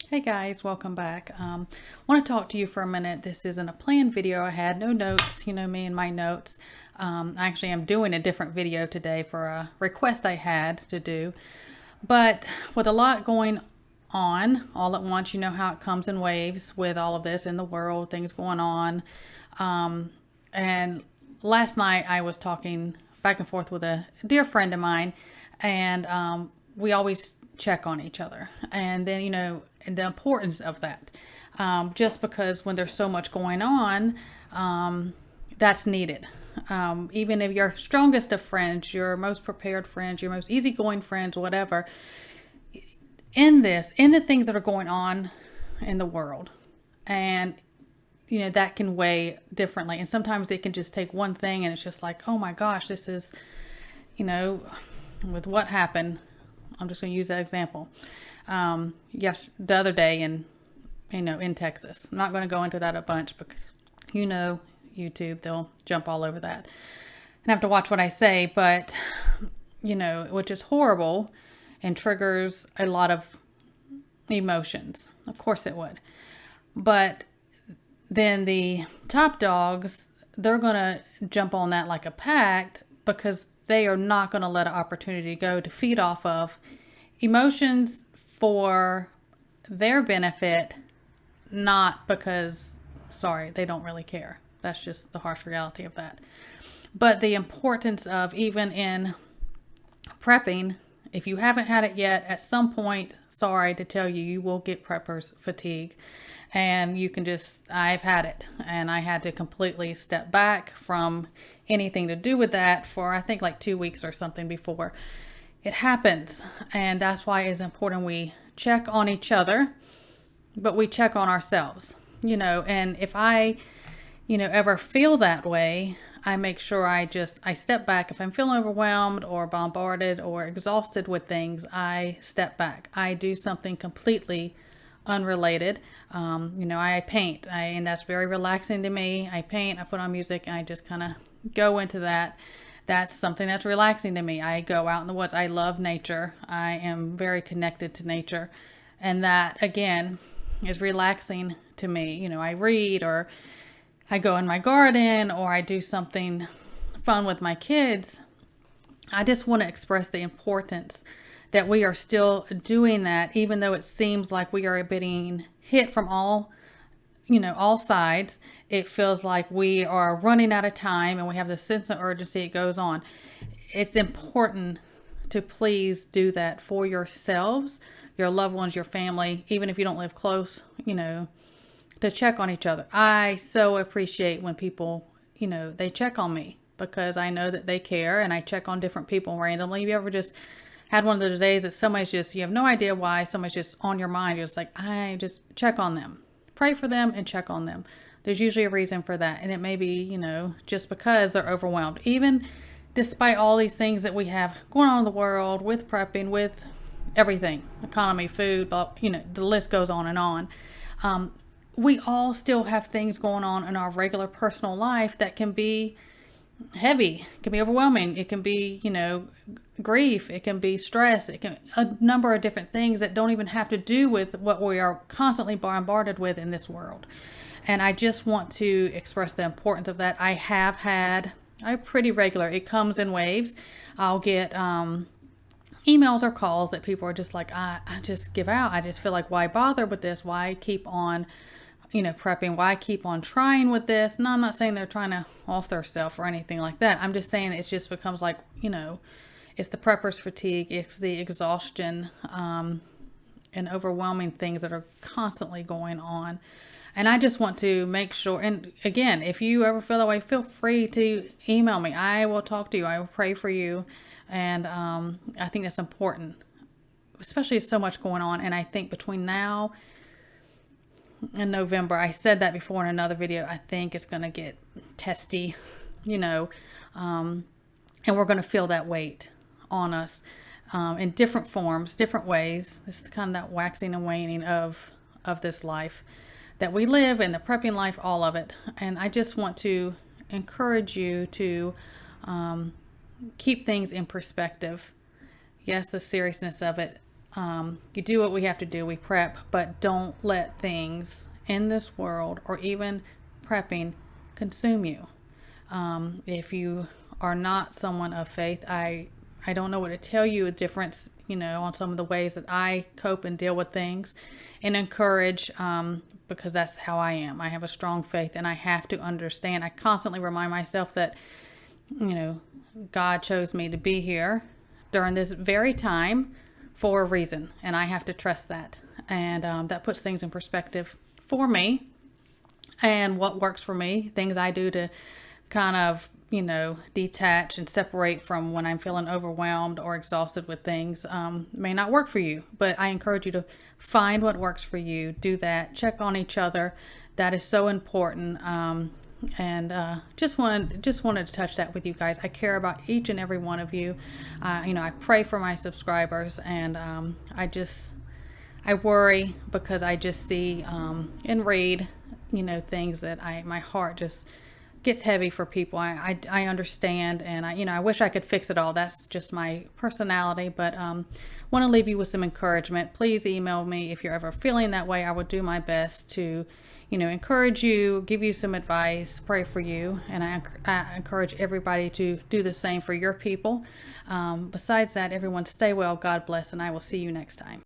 Hey guys, welcome back. I want to talk to you for a minute. This isn't a planned video. I had no notes, you know me and my notes. Actually, I'm doing a different video today for a request I had to do. But with a lot going on all at once, you know how it comes in waves with all of this in the world, things going on. And last night I was talking back and forth with a dear friend of mine, and we always check on each other. And then, you know, and the importance of that. Just because when there's so much going on, that's needed. Even if your strongest of friends, your most prepared friends, your most easygoing friends, whatever, in the things that are going on in the world, and you know that can weigh differently, and sometimes it can just take one thing and it's just like, oh my gosh, this is, you know, with what happened. I'm just going to use that example. Yes, the other day in Texas. I'm not going to go into that a bunch because, you know, YouTube, they'll jump all over that and have to watch what I say. But, you know, which is horrible and triggers a lot of emotions. Of course it would. But then the top dogs, they're going to jump on that like a pact because they are not going to let an opportunity go to feed off of emotions for their benefit, not because, sorry, they don't really care. That's just the harsh reality of that. But the importance of, even in prepping, if you haven't had it yet, at some point, sorry to tell you, you will get prepper's fatigue. And you can just, I've had it, and I had to completely step back from anything to do with that for, I think, like 2 weeks or something before it happens. And that's why it's important we check on each other, but we check on ourselves, you know. And if I, you know, ever feel that way, I make sure I step back. If I'm feeling overwhelmed or bombarded or exhausted with things, I step back. I do something completely unrelated. You know, I paint, and that's very relaxing to me. I paint, I put on music, and I just kind of go into that. That's something that's relaxing to me. I go out in the woods. I love nature. I am very connected to nature. And that, again, is relaxing to me. You know, I read, or I go in my garden, or I do something fun with my kids. I just want to express the importance that we are still doing that, even though it seems like we are being hit from all, you know, all sides. It feels like we are running out of time and we have this sense of urgency. It goes on. It's important to please do that for yourselves, your loved ones, your family, even if you don't live close, you know, to check on each other. I so appreciate when people, you know, they check on me, because I know that they care, and I check on different people randomly. Have you ever just had one of those days that somebody's just, you have no idea why, somebody's just on your mind. You're just like, I just check on them, pray for them, and check on them. There's usually a reason for that. And it may be, you know, just because they're overwhelmed. Even despite all these things that we have going on in the world, with prepping, with everything, economy, food, you know, the list goes on and on. We all still have things going on in our regular personal life that can be heavy, it can be overwhelming, it can be, you know, grief, it can be stress, it can, a number of different things that don't even have to do with what we are constantly bombarded with in this world. And I just want to express the importance of that. I have had a pretty regular, it comes in waves. I'll get emails or calls that people are just like, I just give out. I just feel like, why bother with this? Why keep on, you know, prepping? Why keep on trying with this? No, I'm not saying they're trying to off their stuff or anything like that. I'm just saying it just becomes like, you know, it's the prepper's fatigue. It's the exhaustion, and overwhelming things that are constantly going on. And I just want to make sure, and again, if you ever feel that way, feel free to email me. I will talk to you. I will pray for you. And I think that's important, especially so much going on. And I think between now and November, I said that before in another video, I think it's going to get testy, you know, and we're going to feel that weight on us in different forms, different ways. It's kind of that waxing and waning of this life that we live, and the prepping life, all of it. And I just want to encourage you to keep things in perspective. Yes, the seriousness of it You do what we have to do, we prep, but don't let things in this world or even prepping consume you. If you are not someone of faith, I don't know what to tell you a difference, on some of the ways that I cope and deal with things and encourage, because that's how I am. I have a strong faith and I have to understand. I constantly remind myself that, God chose me to be here during this very time for a reason, and I have to trust that. And that puts things in perspective for me and what works for me, things I do to kind of, detach and separate from when I'm feeling overwhelmed or exhausted with things, may not work for you. But I encourage you to find what works for you. Do that. Check on each other. That is so important. And just wanted to touch that with you guys. I care about each and every one of you. I pray for my subscribers, and I worry because I just see and read, things that my heart just gets heavy for people. I understand, and I wish I could fix it all. That's just my personality, but want to leave you with some encouragement. Please email me if you're ever feeling that way. I will do my best to encourage you, give you some advice, pray for you, and I encourage everybody to do the same for your people. Besides that, everyone stay well, God bless, and I will see you next time.